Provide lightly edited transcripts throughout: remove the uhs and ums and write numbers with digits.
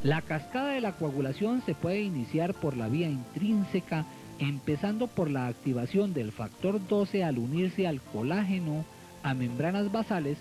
La cascada de la coagulación se puede iniciar por la vía intrínseca, empezando por la activación del factor 12 al unirse al colágeno, a membranas basales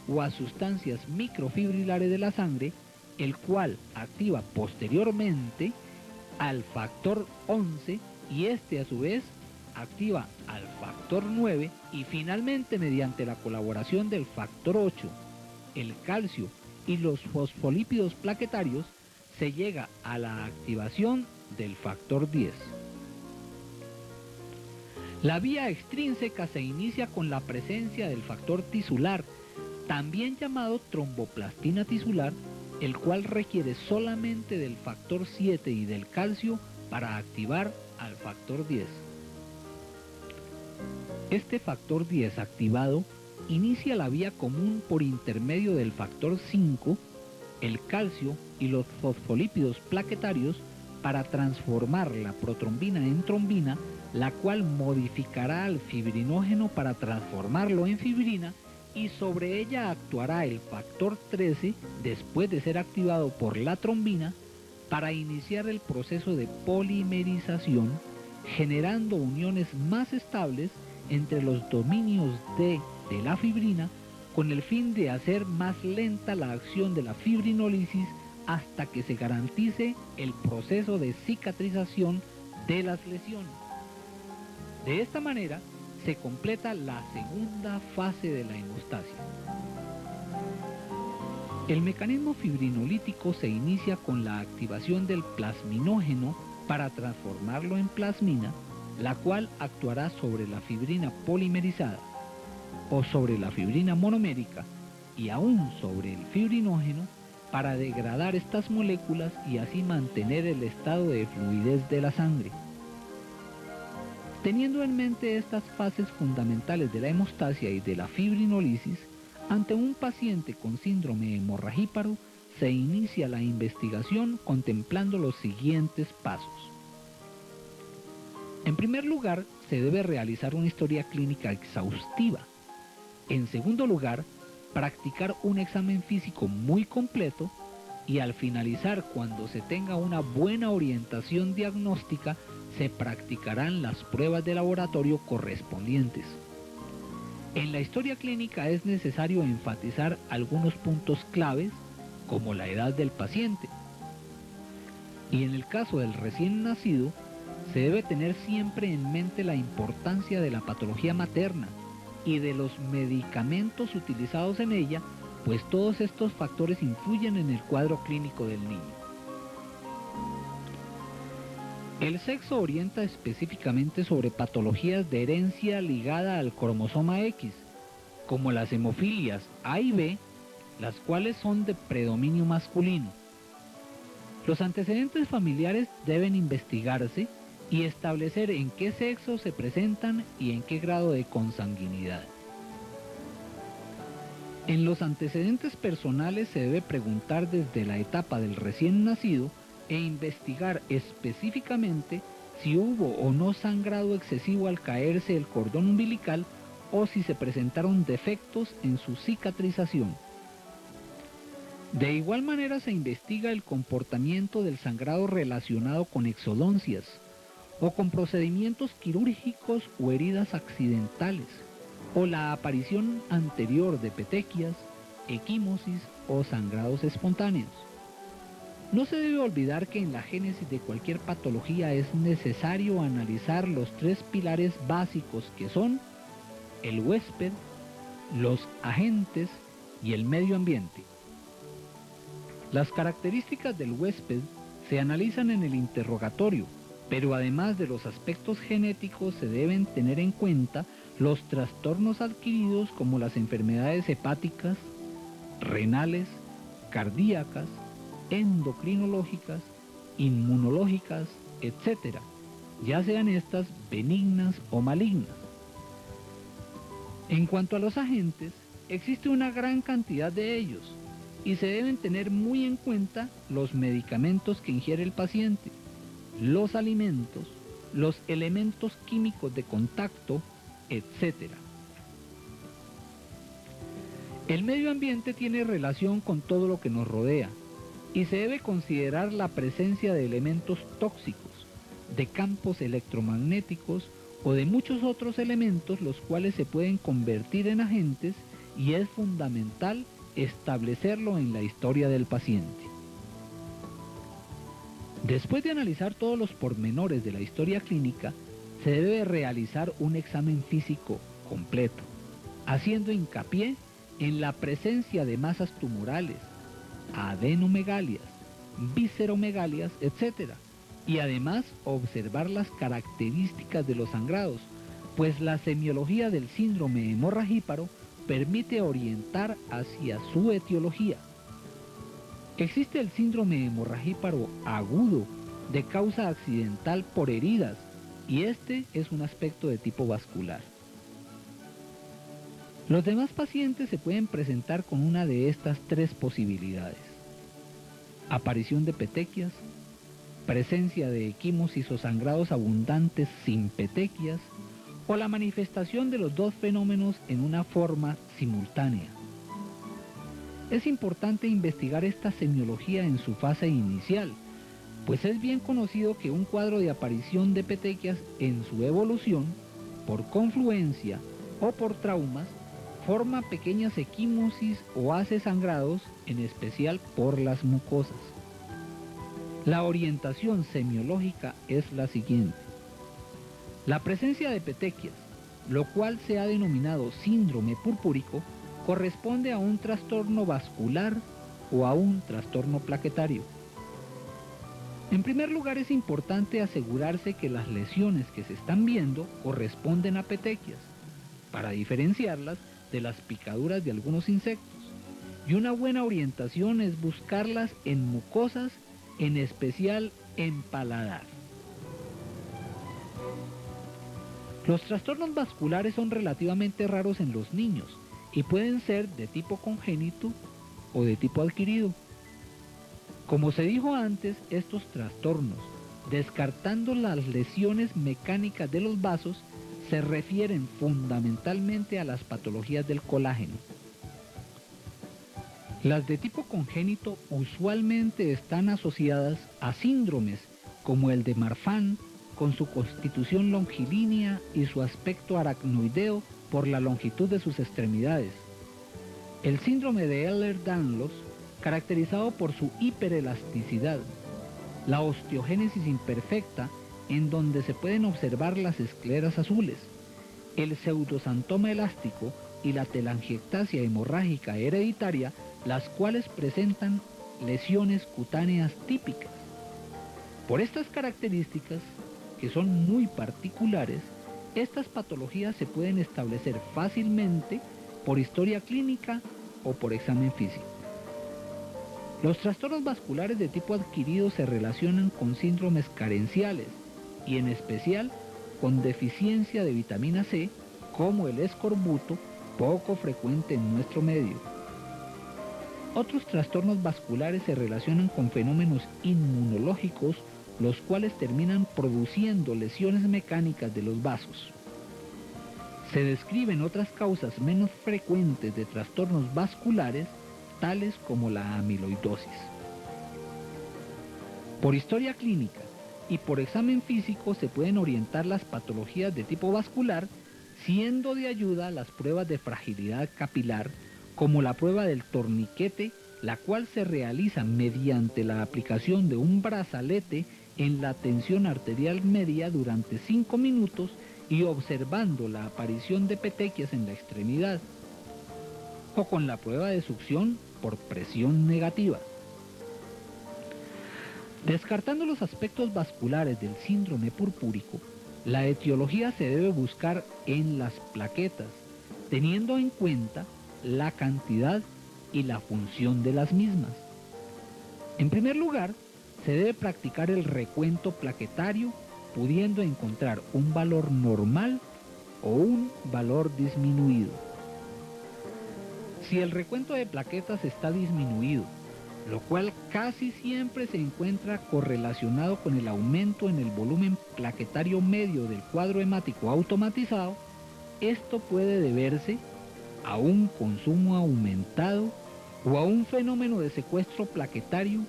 o a sustancias microfibrilares de la sangre, el cual activa posteriormente al factor 11 y este a su vez activa al factor 9 y finalmente mediante la colaboración del factor 8, el calcio y los fosfolípidos plaquetarios se llega a la activación del factor 10. La vía extrínseca se inicia con la presencia del factor tisular, también llamado tromboplastina tisular, el cual requiere solamente del factor 7 y del calcio para activar al factor 10. Este factor 10 activado inicia la vía común por intermedio del factor 5, el calcio y los fosfolípidos plaquetarios para transformar la protrombina en trombina, la cual modificará al fibrinógeno para transformarlo en fibrina y sobre ella actuará el factor 13 después de ser activado por la trombina para iniciar el proceso de polimerización, generando uniones más estables entre los dominios D de la fibrina con el fin de hacer más lenta la acción de la fibrinólisis hasta que se garantice el proceso de cicatrización de las lesiones. De esta manera se completa la segunda fase de la hemostasia. El mecanismo fibrinolítico se inicia con la activación del plasminógeno para transformarlo en plasmina, la cual actuará sobre la fibrina polimerizada o sobre la fibrina monomérica y aún sobre el fibrinógeno para degradar estas moléculas y así mantener el estado de fluidez de la sangre. Teniendo en mente estas fases fundamentales de la hemostasia y de la fibrinólisis, ante un paciente con síndrome hemorragíparo se inicia la investigación contemplando los siguientes pasos. En primer lugar, se debe realizar una historia clínica exhaustiva. En segundo lugar, practicar un examen físico muy completo y al finalizar, cuando se tenga una buena orientación diagnóstica, se practicarán las pruebas de laboratorio correspondientes. En la historia clínica es necesario enfatizar algunos puntos claves, como la edad del paciente. Y en el caso del recién nacido, se debe tener siempre en mente la importancia de la patología materna y de los medicamentos utilizados en ella, pues todos estos factores influyen en el cuadro clínico del niño. El sexo orienta específicamente sobre patologías de herencia ligada al cromosoma X, como las hemofilias A y B, las cuales son de predominio masculino. Los antecedentes familiares deben investigarse y establecer en qué sexo se presentan y en qué grado de consanguinidad. En los antecedentes personales se debe preguntar desde la etapa del recién nacido e investigar específicamente si hubo o no sangrado excesivo al caerse el cordón umbilical o si se presentaron defectos en su cicatrización. De igual manera se investiga el comportamiento del sangrado relacionado con exodoncias o con procedimientos quirúrgicos o heridas accidentales o la aparición anterior de petequias, equimosis o sangrados espontáneos. No se debe olvidar que en la génesis de cualquier patología es necesario analizar los tres pilares básicos que son el huésped, los agentes y el medio ambiente. Las características del huésped se analizan en el interrogatorio, pero además de los aspectos genéticos se deben tener en cuenta los trastornos adquiridos como las enfermedades hepáticas, renales, cardíacas, endocrinológicas, inmunológicas, etc., ya sean estas benignas o malignas. En cuanto a los agentes, existe una gran cantidad de ellos y se deben tener muy en cuenta los medicamentos que ingiere el paciente, los alimentos, los elementos químicos de contacto, etc. El medio ambiente tiene relación con todo lo que nos rodea, y se debe considerar la presencia de elementos tóxicos, de campos electromagnéticos o de muchos otros elementos los cuales se pueden convertir en agentes, y es fundamental establecerlo en la historia del paciente. Después de analizar todos los pormenores de la historia clínica, se debe realizar un examen físico completo, haciendo hincapié en la presencia de masas tumorales, adenomegalias, visceromegalias, etc. Y además observar las características de los sangrados, pues la semiología del síndrome hemorragíparo permite orientar hacia su etiología. Existe el síndrome hemorragíparo agudo de causa accidental por heridas, y este es un aspecto de tipo vascular. Los demás pacientes se pueden presentar con una de estas tres posibilidades: aparición de petequias, presencia de equimosis o sangrados abundantes sin petequias, o la manifestación de los dos fenómenos en una forma simultánea. Es importante investigar esta semiología en su fase inicial, pues es bien conocido que un cuadro de aparición de petequias en su evolución, por confluencia o por traumas, forma pequeñas equimosis o hace sangrados, en especial por las mucosas. La orientación semiológica es la siguiente. La presencia de petequias, lo cual se ha denominado síndrome purpúrico, corresponde a un trastorno vascular o a un trastorno plaquetario. En primer lugar, es importante asegurarse que las lesiones que se están viendo corresponden a petequias, para diferenciarlas de las picaduras de algunos insectos. Y una buena orientación es buscarlas en mucosas, en especial en paladar. Los trastornos vasculares son relativamente raros en los niños y pueden ser de tipo congénito o de tipo adquirido. Como se dijo antes, estos trastornos, descartando las lesiones mecánicas de los vasos, se refieren fundamentalmente a las patologías del colágeno. Las de tipo congénito usualmente están asociadas a síndromes como el de Marfan, con su constitución longilínea y su aspecto aracnoideo por la longitud de sus extremidades. El síndrome de Ehlers-Danlos, caracterizado por su hiperelasticidad, la osteogénesis imperfecta, en donde se pueden observar las escleras azules, el pseudosantoma elástico y la telangiectasia hemorrágica hereditaria, las cuales presentan lesiones cutáneas típicas. Por estas características, que son muy particulares, estas patologías se pueden establecer fácilmente por historia clínica o por examen físico. Los trastornos vasculares de tipo adquirido se relacionan con síndromes carenciales y en especial con deficiencia de vitamina C, como el escorbuto, poco frecuente en nuestro medio. Otros trastornos vasculares se relacionan con fenómenos inmunológicos, los cuales terminan produciendo lesiones mecánicas de los vasos. Se describen otras causas menos frecuentes de trastornos vasculares, tales como la amiloidosis. Por historia clínica y por examen físico se pueden orientar las patologías de tipo vascular, siendo de ayuda las pruebas de fragilidad capilar, como la prueba del torniquete, la cual se realiza mediante la aplicación de un brazalete en la tensión arterial media durante 5 minutos y observando la aparición de petequias en la extremidad, o con la prueba de succión por presión negativa. Descartando los aspectos vasculares del síndrome purpúrico, la etiología se debe buscar en las plaquetas, teniendo en cuenta la cantidad y la función de las mismas. En primer lugar, se debe practicar el recuento plaquetario, pudiendo encontrar un valor normal o un valor disminuido. Si el recuento de plaquetas está disminuido, lo cual casi siempre se encuentra correlacionado con el aumento en el volumen plaquetario medio del cuadro hemático automatizado, esto puede deberse a un consumo aumentado o a un fenómeno de secuestro plaquetario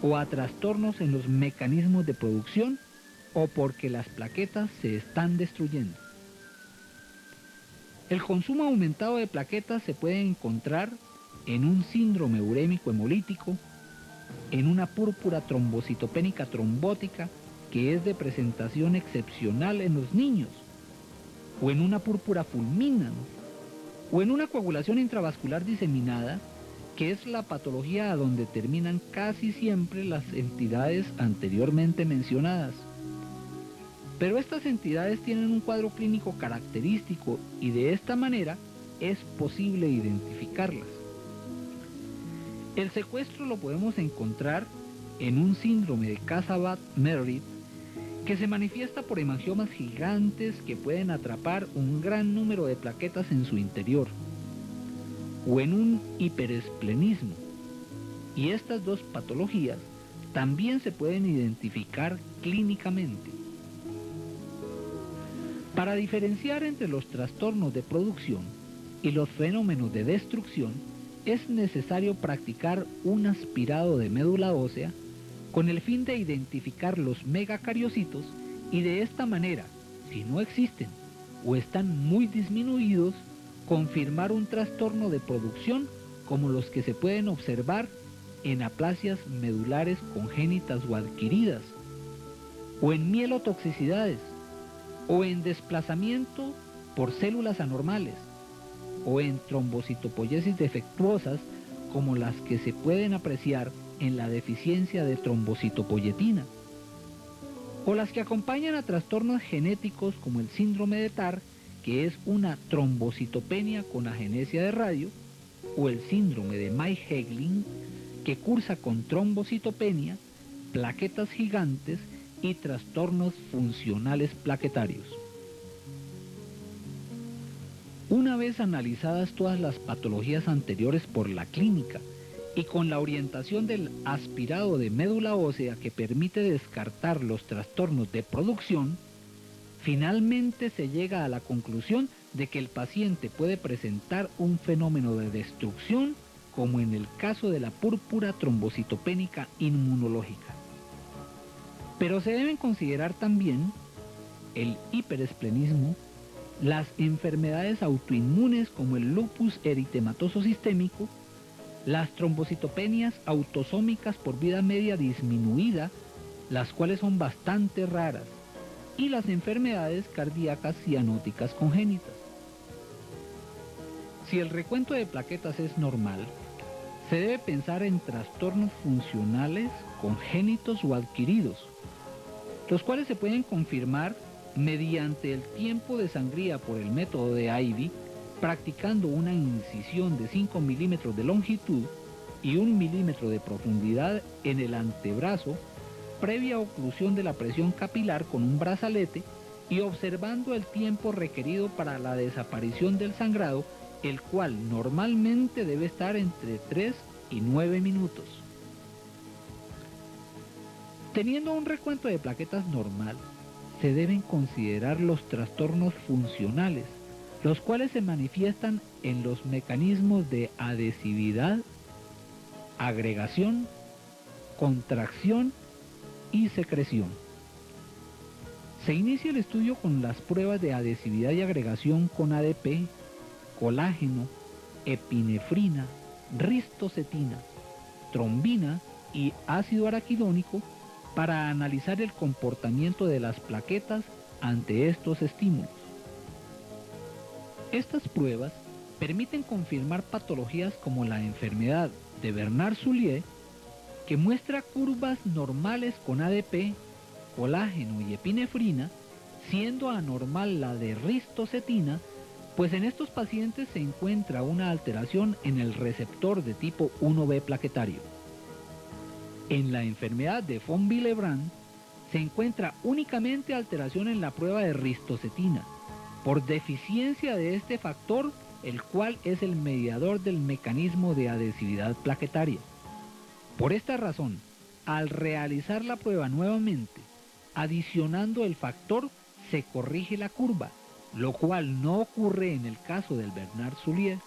o a trastornos en los mecanismos de producción o porque las plaquetas se están destruyendo. El consumo aumentado de plaquetas se puede encontrar en un síndrome urémico hemolítico, en una púrpura trombocitopénica trombótica que es de presentación excepcional en los niños, o en una púrpura fulminans, o en una coagulación intravascular diseminada, que es la patología a donde terminan casi siempre las entidades anteriormente mencionadas. Pero estas entidades tienen un cuadro clínico característico y de esta manera es posible identificarlas. El secuestro lo podemos encontrar en un síndrome de Casabat-Meredith que se manifiesta por hemangiomas gigantes que pueden atrapar un gran número de plaquetas en su interior, o en un hiperesplenismo, y estas dos patologías también se pueden identificar clínicamente. Para diferenciar entre los trastornos de producción y los fenómenos de destrucción, es necesario practicar un aspirado de médula ósea con el fin de identificar los megacariocitos y de esta manera, si no existen o están muy disminuidos, confirmar un trastorno de producción como los que se pueden observar en aplasias medulares congénitas o adquiridas, o en mielotoxicidades, o en desplazamiento por células anormales, o en trombocitopoiesis defectuosas como las que se pueden apreciar en la deficiencia de trombocitopoyetina, o las que acompañan a trastornos genéticos como el síndrome de TAR, que es una trombocitopenia con agenesia de radio, o el síndrome de May-Hegling, que cursa con trombocitopenia, plaquetas gigantes y trastornos funcionales plaquetarios. Una vez analizadas todas las patologías anteriores por la clínica y con la orientación del aspirado de médula ósea que permite descartar los trastornos de producción, finalmente se llega a la conclusión de que el paciente puede presentar un fenómeno de destrucción como en el caso de la púrpura trombocitopénica inmunológica. Pero se deben considerar también el hiperesplenismo, las enfermedades autoinmunes como el lupus eritematoso sistémico, las trombocitopenias autosómicas por vida media disminuida, las cuales son bastante raras, y las enfermedades cardíacas cianóticas congénitas. Si el recuento de plaquetas es normal, se debe pensar en trastornos funcionales congénitos o adquiridos, los cuales se pueden confirmar mediante el tiempo de sangría por el método de Ivy, practicando una incisión de 5 milímetros de longitud y 1 milímetro de profundidad en el antebrazo, previa oclusión de la presión capilar con un brazalete y observando el tiempo requerido para la desaparición del sangrado, el cual normalmente debe estar entre 3 y 9 minutos. Teniendo un recuento de plaquetas normal, se deben considerar los trastornos funcionales, los cuales se manifiestan en los mecanismos de adhesividad, agregación, contracción y secreción. Se inicia el estudio con las pruebas de adhesividad y agregación con ADP, colágeno, epinefrina, ristocetina, trombina y ácido araquidónico para analizar el comportamiento de las plaquetas ante estos estímulos. Estas pruebas permiten confirmar patologías como la enfermedad de Bernard-Soulier, que muestra curvas normales con ADP, colágeno y epinefrina, siendo anormal la de ristocetina, pues en estos pacientes se encuentra una alteración en el receptor de tipo 1B plaquetario. En la enfermedad de von Willebrand se encuentra únicamente alteración en la prueba de ristocetina, por deficiencia de este factor, el cual es el mediador del mecanismo de adhesividad plaquetaria. Por esta razón, al realizar la prueba nuevamente, adicionando el factor, se corrige la curva, lo cual no ocurre en el caso del Bernard-Soulier.